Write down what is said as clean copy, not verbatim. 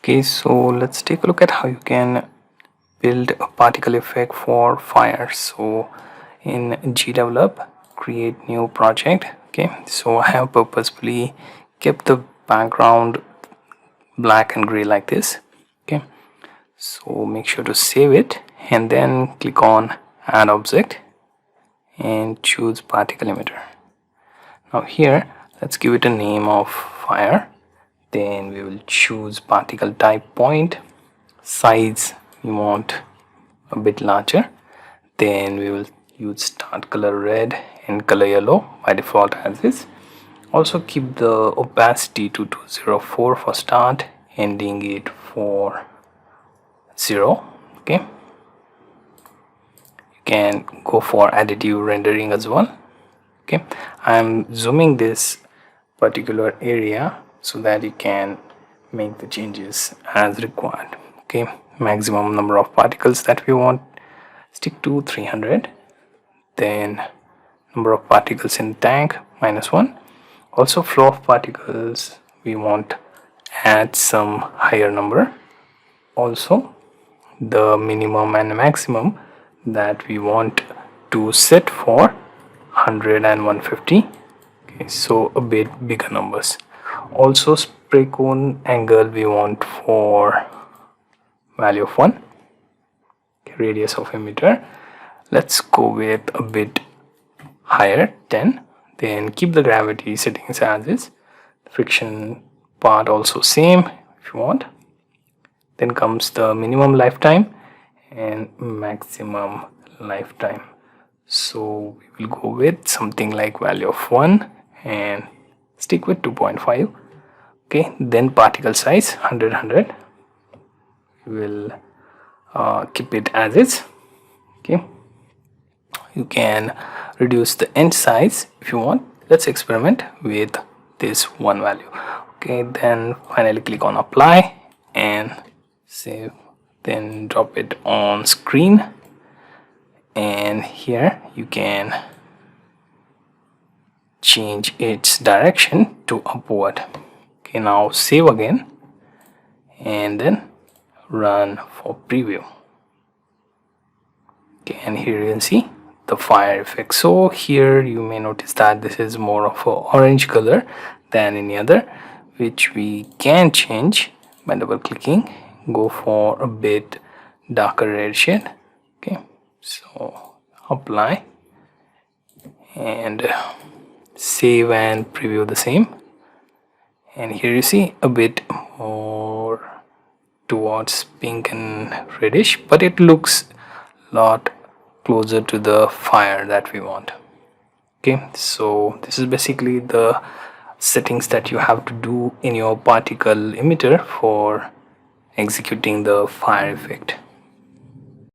Okay, so let's take a look at how you can build a particle effect for fire. So in GDevelop, create new project. Okay, so I have purposefully kept the background black and gray like this. Okay, so make sure to save it and then click on add object and choose particle emitter. Now here let's give it a name of fire. Then we will choose particle type point, size we want a bit larger. Then we will use start color red and color yellow by default as is. Also keep the opacity to 204 for start, ending it for 0. Okay, you can go for additive rendering as well. Okay, I'm zooming this particular area so that you can make the changes as required. Okay, maximum number of particles that we want, stick to 300. Then number of particles in tank -1. Also flow of particles we want add some higher number. Also the minimum and maximum that we want to set for 100 and 150. Okay, so a bit bigger numbers. Also spray cone angle we want for value of 1. Okay, radius of emitter, let's go with a bit higher, 10. Then keep the gravity settings as is. The friction part also same if you want. Then comes the minimum lifetime and maximum lifetime. So we will go with something like value of 1 and stick with 2.5. Okay, then particle size 100. We will keep it as is. Okay, you can reduce the end size if you want. Let's experiment with this one value. Okay, then finally click on apply and save, then drop it on screen, and here you can change its direction to upward. Okay, now save again and then run for preview. Okay, and here you can see the fire effect. So here you may notice that this is more of a orange color than any other, which we can change by double clicking. Go for a bit darker red shade. Okay, so apply and save and preview the same, and here you see a bit more towards pink and reddish, but it looks a lot closer to the fire that we want. Okay, so this is basically the settings that you have to do in your particle emitter for executing the fire effect.